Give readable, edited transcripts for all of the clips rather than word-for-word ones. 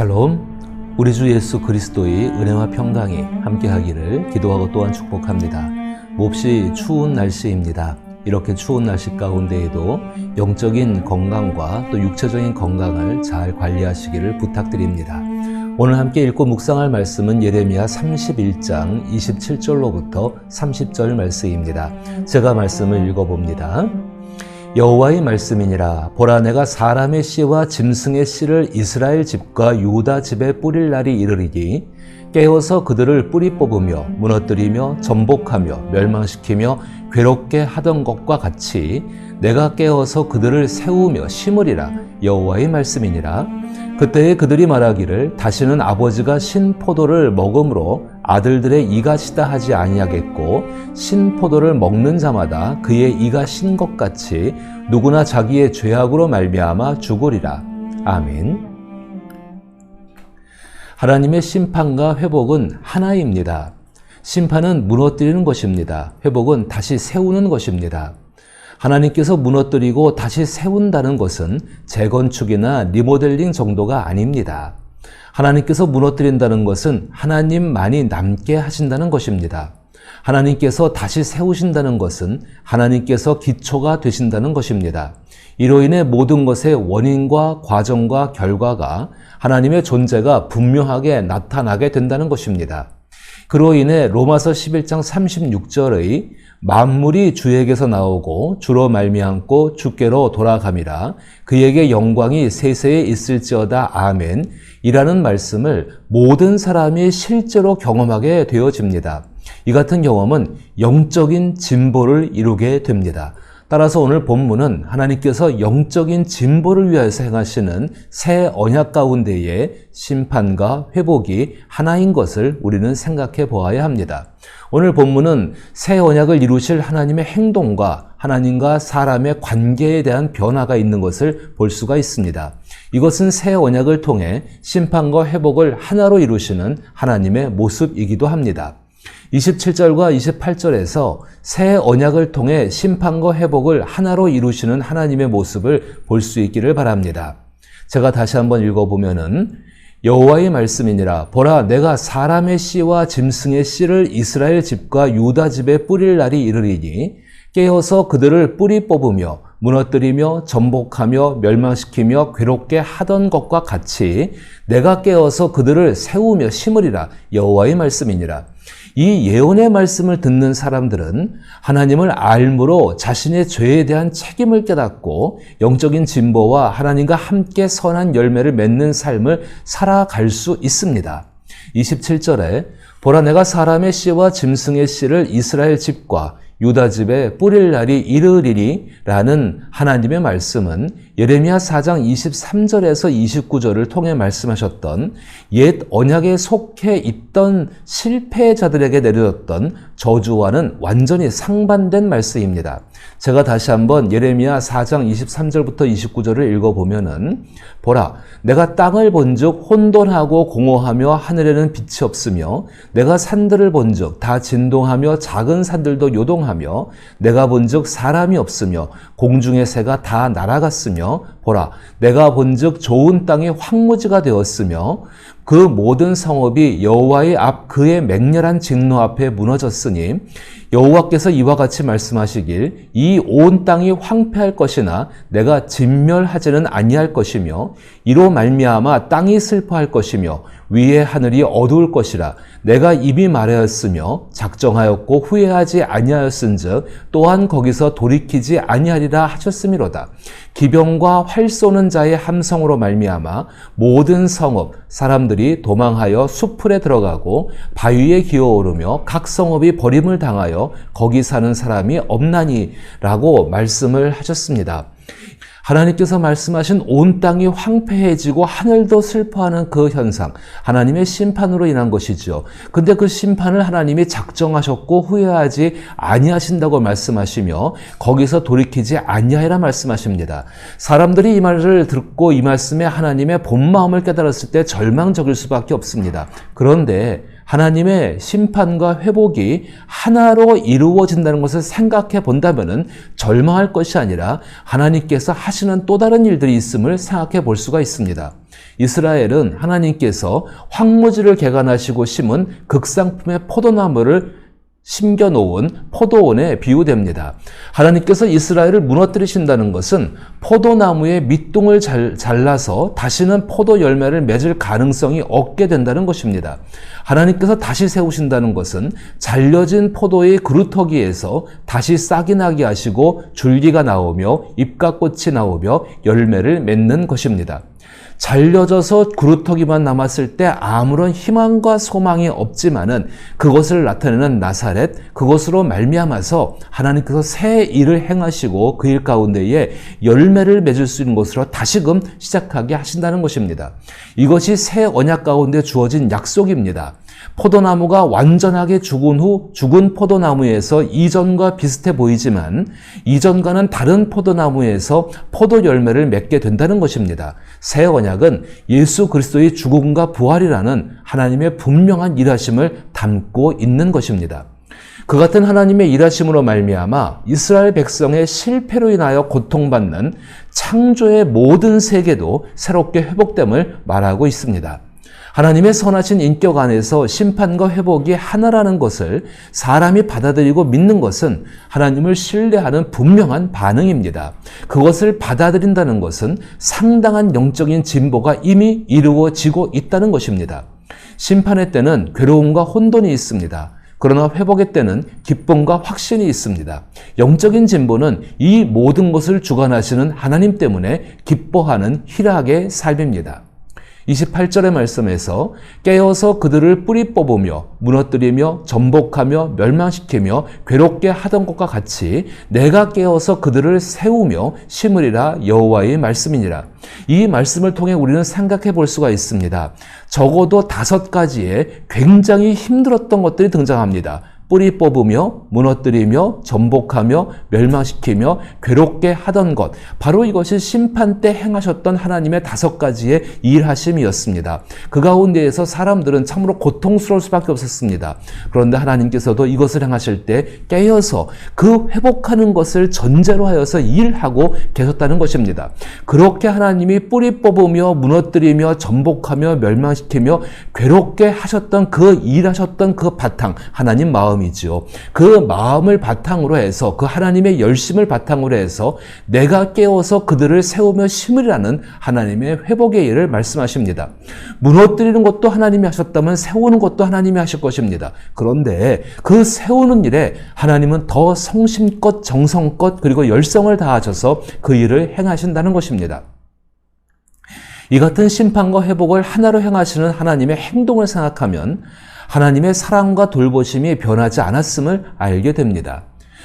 샬롬, 우리 주 예수 그리스도의 은혜와 평강이 함께하기를 기도하고 또한 축복합니다. 몹시 추운 날씨입니다. 이렇게 추운 날씨 가운데에도 영적인 건강과 또 육체적인 건강을 잘 관리하시기를 부탁드립니다. 오늘 함께 읽고 묵상할 말씀은 예레미야 31장 27절로부터 30절 말씀입니다. 제가 말씀을 읽어봅니다. 여호와의 말씀이니라. 보라, 내가 사람의 씨와 짐승의 씨를 이스라엘 집과 유다 집에 뿌릴 날이 이르리니 깨어서 그들을 뿌리 뽑으며 무너뜨리며 전복하며 멸망시키며 괴롭게 하던 것과 같이 내가 깨어서 그들을 세우며 심으리라. 여호와의 말씀이니라. 그때에 그들이 말하기를 다시는 아버지가 신 포도를 먹음으로 아들들의 이가 시다 하지 아니하겠고 신 포도를 먹는 자마다 그의 이가 신 것 같이 누구나 자기의 죄악으로 말미암아 죽으리라. 아멘. 하나님의 심판과 회복은 하나입니다. 심판은 무너뜨리는 것입니다. 회복은 다시 세우는 것입니다. 하나님께서 무너뜨리고 다시 세운다는 것은 재건축이나 리모델링 정도가 아닙니다. 하나님께서 무너뜨린다는 것은 하나님만이 남게 하신다는 것입니다. 하나님께서 다시 세우신다는 것은 하나님께서 기초가 되신다는 것입니다. 이로 인해 모든 것의 원인과 과정과 결과가 하나님의 존재가 분명하게 나타나게 된다는 것입니다. 그로 인해 로마서 11장 36절의 만물이 주에게서 나오고 주로 말미암고 주께로 돌아감이라 그에게 영광이 세세에 있을지어다 아멘 이라는 말씀을 모든 사람이 실제로 경험하게 되어집니다. 이 같은 경험은 영적인 진보를 이루게 됩니다. 따라서 오늘 본문은 하나님께서 영적인 진보를 위해서 행하시는 새 언약 가운데에 심판과 회복이 하나인 것을 우리는 생각해 보아야 합니다. 오늘 본문은 새 언약을 이루실 하나님의 행동과 하나님과 사람의 관계에 대한 변화가 있는 것을 볼 수가 있습니다. 이것은 새 언약을 통해 심판과 회복을 하나로 이루시는 하나님의 모습이기도 합니다. 27절과 28절에서 새 언약을 통해 심판과 회복을 하나로 이루시는 하나님의 모습을 볼 수 있기를 바랍니다. 제가 다시 한번 읽어보면은 여호와의 말씀이니라. 보라, 내가 사람의 씨와 짐승의 씨를 이스라엘 집과 유다 집에 뿌릴 날이 이르리니 깨어서 그들을 뿌리 뽑으며 무너뜨리며 전복하며 멸망시키며 괴롭게 하던 것과 같이 내가 깨어서 그들을 세우며 심으리라. 여호와의 말씀이니라. 이 예언의 말씀을 듣는 사람들은 하나님을 알므로 자신의 죄에 대한 책임을 깨닫고 영적인 진보와 하나님과 함께 선한 열매를 맺는 삶을 살아갈 수 있습니다. 27절에 보라, 내가 사람의 씨와 짐승의 씨를 이스라엘 집과 유다 집에 뿌릴 날이 이르리니 라는 하나님의 말씀은 예레미야 4장 23절에서 29절을 통해 말씀하셨던 옛 언약에 속해 있던 실패자들에게 내려졌던 저주와는 완전히 상반된 말씀입니다. 제가 다시 한번 예레미야 4장 23절부터 29절을 읽어보면은 보라, 내가 땅을 본즉 혼돈하고 공허하며 하늘에는 빛이 없으며 내가 산들을 본즉 다 진동하며 작은 산들도 요동하며 내가 본즉 사람이 없으며 공중의 새가 다 날아갔으며 보라, 내가 본즉 좋은 땅이 황무지가 되었으며 그 모든 성읍이 여호와의 앞 그의 맹렬한 진노 앞에 무너졌으니 여호와께서 이와 같이 말씀하시길 이 온 땅이 황폐할 것이나 내가 진멸하지는 아니할 것이며 이로 말미암아 땅이 슬퍼할 것이며 위의 하늘이 어두울 것이라. 내가 이미 말하였으며 작정하였고 후회하지 아니하였은즉 또한 거기서 돌이키지 아니하리라 하셨음이로다. 기병과 활 쏘는 자의 함성으로 말미암아 모든 성읍 사람들이 도망하여 수풀에 들어가고 바위에 기어오르며 각 성읍이 버림을 당하여 거기 사는 사람이 없나니 라고 말씀을 하셨습니다. 하나님께서 말씀하신 온 땅이 황폐해지고 하늘도 슬퍼하는 그 현상, 하나님의 심판으로 인한 것이죠. 근데 그 심판을 하나님이 작정하셨고 후회하지 아니하신다고 말씀하시며 거기서 돌이키지 아니하리라 말씀하십니다. 사람들이 이 말을 듣고 이 말씀에 하나님의 본 마음을 깨달았을 때 절망적일 수밖에 없습니다. 그런데 하나님의 심판과 회복이 하나로 이루어진다는 것을 생각해 본다면 절망할 것이 아니라 하나님께서 하시는 또 다른 일들이 있음을 생각해 볼 수가 있습니다. 이스라엘은 하나님께서 황무지를 개간하시고 심은 극상품의 포도나무를 심겨놓은 포도원에 비유됩니다. 하나님께서 이스라엘을 무너뜨리신다는 것은 포도나무의 밑둥을 잘라서 다시는 포도 열매를 맺을 가능성이 없게 된다는 것입니다. 하나님께서 다시 세우신다는 것은 잘려진 포도의 그루터기에서 다시 싹이 나게 하시고 줄기가 나오며 잎과 꽃이 나오며 열매를 맺는 것입니다. 잘려져서 그루터기만 남았을 때 아무런 희망과 소망이 없지만은 그것을 나타내는 나사렛, 그것으로 말미암아서 하나님께서 새 일을 행하시고 그 일 가운데에 열매를 맺을 수 있는 것으로 다시금 시작하게 하신다는 것입니다. 이것이 새 언약 가운데 주어진 약속입니다. 포도나무가 완전하게 죽은 후 죽은 포도나무에서 이전과 비슷해 보이지만 이전과는 다른 포도나무에서 포도 열매를 맺게 된다는 것입니다. 새 언약은 예수 그리스도의 죽음과 부활이라는 하나님의 분명한 일하심을 담고 있는 것입니다. 그 같은 하나님의 일하심으로 말미암아 이스라엘 백성의 실패로 인하여 고통받는 창조의 모든 세계도 새롭게 회복됨을 말하고 있습니다. 하나님의 선하신 인격 안에서 심판과 회복이 하나라는 것을 사람이 받아들이고 믿는 것은 하나님을 신뢰하는 분명한 반응입니다. 그것을 받아들인다는 것은 상당한 영적인 진보가 이미 이루어지고 있다는 것입니다. 심판의 때는 괴로움과 혼돈이 있습니다. 그러나 회복의 때는 기쁨과 확신이 있습니다. 영적인 진보는 이 모든 것을 주관하시는 하나님 때문에 기뻐하는 희락의 삶입니다. 28절의 말씀에서 깨어서 그들을 뿌리 뽑으며 무너뜨리며 전복하며 멸망시키며 괴롭게 하던 것과 같이 내가 깨어서 그들을 세우며 심으리라 여호와의 말씀이니라. 이 말씀을 통해 우리는 생각해 볼 수가 있습니다. 적어도 5가지의 굉장히 힘들었던 것들이 등장합니다. 뿌리 뽑으며 무너뜨리며 전복하며 멸망시키며 괴롭게 하던 것, 바로 이것이 심판 때 행하셨던 하나님의 5가지의 일하심이었습니다. 그 가운데에서 사람들은 참으로 고통스러울 수밖에 없었습니다. 그런데 하나님께서도 이것을 행하실 때 깨어서 그 회복하는 것을 전제로 하여서 일하고 계셨다는 것입니다. 그렇게 하나님이 뿌리 뽑으며 무너뜨리며 전복하며 멸망시키며 괴롭게 하셨던 그 일하셨던 그 바탕, 하나님 마음이지요. 그 마음을 바탕으로 해서 그 하나님의 열심을 바탕으로 해서 내가 깨어서 그들을 세우며 심으리라는 하나님의 회복의 일을 말씀하십니다. 무너뜨리는 것도 하나님이 하셨다면 세우는 것도 하나님이 하실 것입니다. 그런데 그 세우는 일에 하나님은 더 성심껏 정성껏 그리고 열성을 다하셔서 그 일을 행하신다는 것입니다. 이 같은 심판과 회복을 하나로 행하시는 하나님의 행동을 생각하면 하나님의 사랑과 돌보심이 변하지 않았음을 알게 됩니다.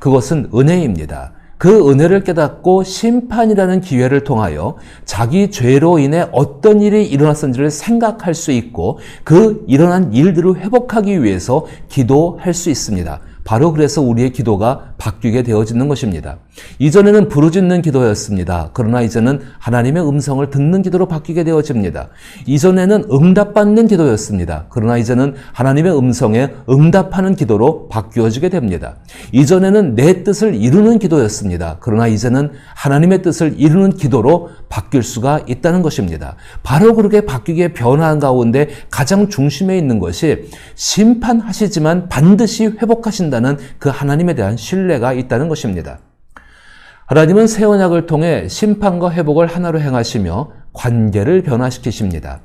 그것은 은혜입니다. 그 은혜를 깨닫고 심판이라는 기회를 통하여 자기 죄로 인해 어떤 일이 일어났는지를 생각할 수 있고 그 일어난 일들을 회복하기 위해서 기도할 수 있습니다. 바로 그래서 우리의 기도가 바뀌게 되어지는 것입니다. 이전에는 부르짖는 기도였습니다. 그러나 이제는 하나님의 음성을 듣는 기도로 바뀌게 되어집니다. 이전에는 응답받는 기도였습니다. 그러나 이제는 하나님의 음성에 응답하는 기도로 바뀌어지게 됩니다. 이전에는 내 뜻을 이루는 기도였습니다. 그러나 이제는 하나님의 뜻을 이루는 기도로 바뀔 수가 있다는 것입니다. 바로 그렇게 바뀌게 변화한 가운데 가장 중심에 있는 것이 심판하시지만 반드시 회복하신다는 그 하나님에 대한 신뢰가 있다는 것입니다. 하나님은 새 언약을 통해 심판과 회복을 하나로 행하시며 관계를 변화시키십니다.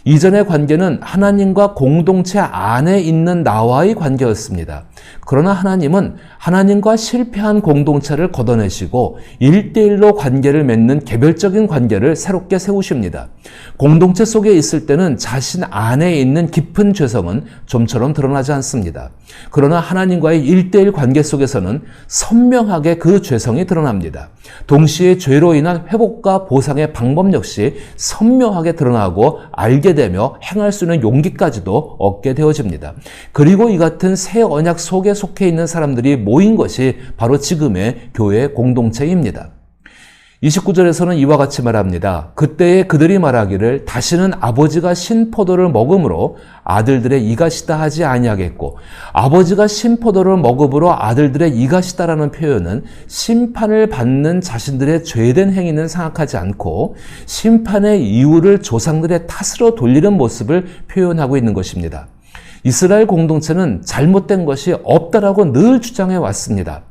이전의 관계는 하나님과 공동체 안에 있는 나와의 관계였습니다. 그러나 하나님은 하나님과 실패한 공동체를 걷어내시고 1대1로 관계를 맺는 개별적인 관계를 새롭게 세우십니다. 공동체 속에 있을 때는 자신 안에 있는 깊은 죄성은 좀처럼 드러나지 않습니다. 그러나 하나님과의 1대1 관계 속에서는 선명하게 그 죄성이 드러납니다. 동시에 죄로 인한 회복과 보상의 방법 역시 선명하게 드러나고 알게 되며 행할 수 있는 용기까지도 얻게 되어집니다. 그리고 이 같은 새 언약 속에 속해 있는 사람들이 모인 것이 바로 지금의 교회 공동체입니다. 29절에서는 이와 같이 말합니다. 그때에 그들이 말하기를 다시는 아버지가 신 포도를 먹음으로 아들들의 이가시다 하지 아니하겠고, 아버지가 신 포도를 먹음으로 아들들의 이가시다라는 표현은 심판을 받는 자신들의 죄된 행위는 생각하지 않고 심판의 이유를 조상들의 탓으로 돌리는 모습을 표현하고 있는 것입니다. 이스라엘 공동체는 잘못된 것이 없다라고 늘 주장해 왔습니다.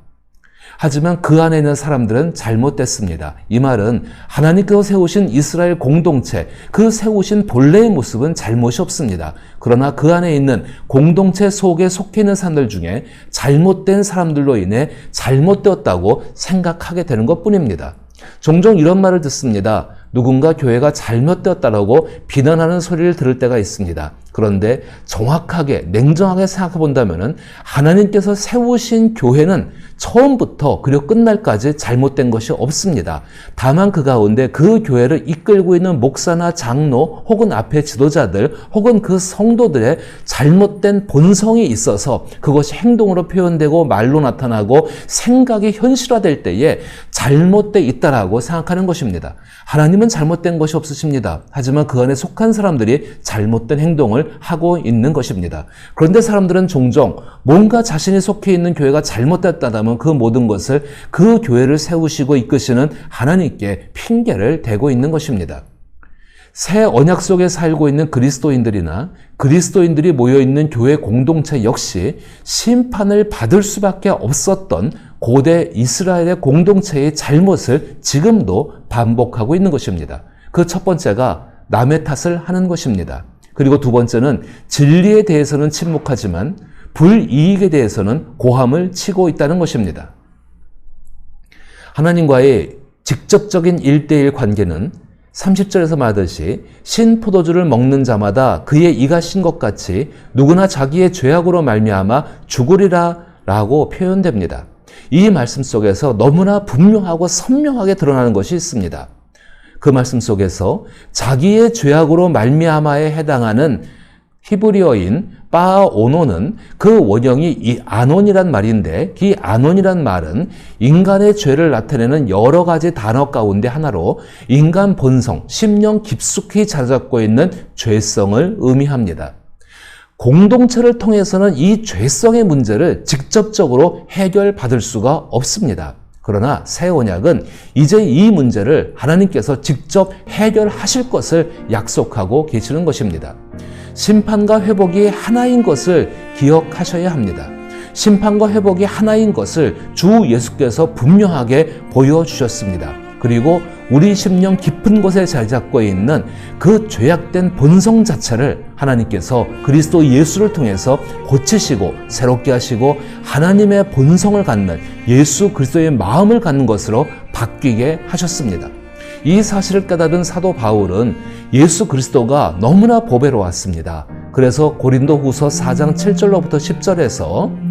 하지만 그 안에 있는 사람들은 잘못됐습니다. 이 말은 하나님께서 세우신 이스라엘 공동체, 그 세우신 본래의 모습은 잘못이 없습니다. 그러나 그 안에 있는 공동체 속에 속해 있는 사람들 중에 잘못된 사람들로 인해 잘못되었다고 생각하게 되는 것뿐입니다. 종종 이런 말을 듣습니다. 누군가 교회가 잘못되었다라고 비난하는 소리를 들을 때가 있습니다. 그런데 정확하게 냉정하게 생각해 본다면 하나님께서 세우신 교회는 처음부터 그리고 끝날까지 잘못된 것이 없습니다. 다만 그 가운데 그 교회를 이끌고 있는 목사나 장로 혹은 앞에 지도자들 혹은 그 성도들의 잘못된 본성이 있어서 그것이 행동으로 표현되고 말로 나타나고 생각이 현실화될 때에 잘못되어 있다라고 생각하는 것입니다. 하나님은 잘못된 것이 없으십니다. 하지만 그 안에 속한 사람들이 잘못된 행동을 하고 있는 것입니다. 그런데 사람들은 종종 뭔가 자신이 속해 있는 교회가 잘못됐다면 그 모든 것을 그 교회를 세우시고 이끄시는 하나님께 핑계를 대고 있는 것입니다. 새 언약 속에 살고 있는 그리스도인들이나 그리스도인들이 모여있는 교회 공동체 역시 심판을 받을 수밖에 없었던 고대 이스라엘의 공동체의 잘못을 지금도 반복하고 있는 것입니다. 그 첫 번째가 남의 탓을 하는 것입니다. 그리고 두 번째는 진리에 대해서는 침묵하지만 불이익에 대해서는 고함을 치고 있다는 것입니다. 하나님과의 직접적인 1대1 관계는 30절에서 말하듯이 신 포도주를 먹는 자마다 그의 이가 신 것 같이 누구나 자기의 죄악으로 말미암아 죽으리라 라고 표현됩니다. 이 말씀 속에서 너무나 분명하고 선명하게 드러나는 것이 있습니다. 그 말씀 속에서 자기의 죄악으로 말미암아에 해당하는 히브리어인 바오노는 그 원형이 이 아논이란 말인데 이 아논이란 말은 인간의 죄를 나타내는 여러 가지 단어 가운데 하나로 인간 본성, 심령 깊숙이 자리 잡고 있는 죄성을 의미합니다. 공동체를 통해서는 이 죄성의 문제를 직접적으로 해결받을 수가 없습니다. 그러나 새 언약은 이제 이 문제를 하나님께서 직접 해결하실 것을 약속하고 계시는 것입니다. 심판과 회복이 하나인 것을 기억하셔야 합니다. 심판과 회복이 하나인 것을 주 예수께서 분명하게 보여주셨습니다. 그리고 우리 심령 깊은 곳에 자리 잡고 있는 그 죄악된 본성 자체를 하나님께서 그리스도 예수를 통해서 고치시고 새롭게 하시고 하나님의 본성을 갖는 예수 그리스도의 마음을 갖는 것으로 바뀌게 하셨습니다. 이 사실을 깨달은 사도 바울은 예수 그리스도가 너무나 보배로웠습니다. 그래서 고린도후서 4장 7절로부터 10절에서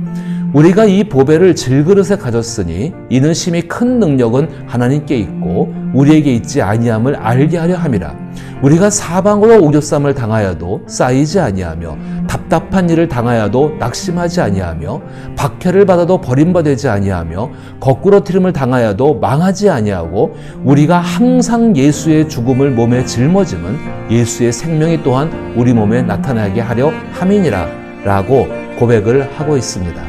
우리가 이 보배를 질그릇에 가졌으니 이는 심히 큰 능력은 하나님께 있고 우리에게 있지 아니함을 알게 하려 함이라. 우리가 사방으로 오겹삼을 당하여도 쌓이지 아니하며 답답한 일을 당하여도 낙심하지 아니하며 박해를 받아도 버림받지 아니하며 거꾸로 트림을 당하여도 망하지 아니하고 우리가 항상 예수의 죽음을 몸에 짊어짐은 예수의 생명이 또한 우리 몸에 나타나게 하려 함이니라 라고 고백을 하고 있습니다.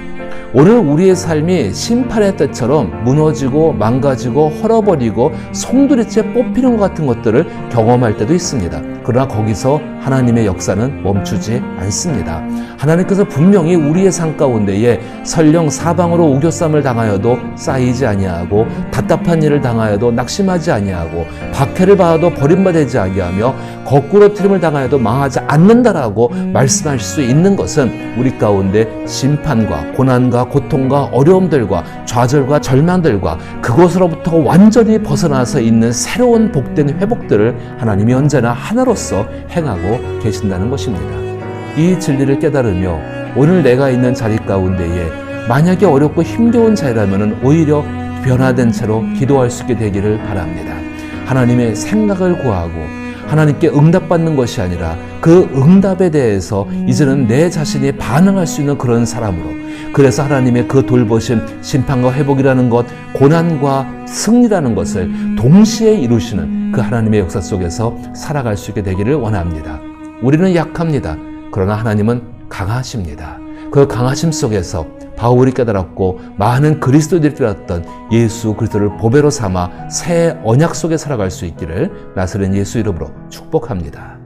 오늘 우리의 삶이 심판의 때처럼 무너지고 망가지고 헐어버리고 송두리째 뽑히는 것 같은 것들을 경험할 때도 있습니다. 그러나 거기서 하나님의 역사는 멈추지 않습니다. 하나님께서 분명히 우리의 삶 가운데에 설령 사방으로 우겨쌈을 당하여도 쌓이지 아니하고 답답한 일을 당하여도 낙심하지 아니하고 박해를 받아도 버림받지 아니하며 거꾸로 트림을 당하여도 망하지 않는다라고 말씀하실 수 있는 것은 우리 가운데 심판과 고난과 고통과 어려움들과 좌절과 절망들과 그것으로부터 완전히 벗어나서 있는 새로운 복된 회복들을 하나님이 언제나 하나로서 행하고 계신다는 것입니다. 이 진리를 깨달으며 오늘 내가 있는 자리 가운데에 만약에 어렵고 힘겨운 자리라면 오히려 변화된 채로 기도할 수 있게 되기를 바랍니다. 하나님의 생각을 구하고 하나님께 응답받는 것이 아니라 그 응답에 대해서 이제는 내 자신이 반응할 수 있는 그런 사람으로, 그래서 하나님의 그 돌보심, 심판과 회복이라는 것, 고난과 승리라는 것을 동시에 이루시는 그 하나님의 역사 속에서 살아갈 수 있게 되기를 원합니다. 우리는 약합니다. 그러나 하나님은 강하십니다. 그 강하심 속에서 바울이 깨달았고 많은 그리스도인들이 깨달았던 예수 그리스도를 보배로 삼아 새 언약 속에 살아갈 수 있기를 나사렛 예수 이름으로 축복합니다.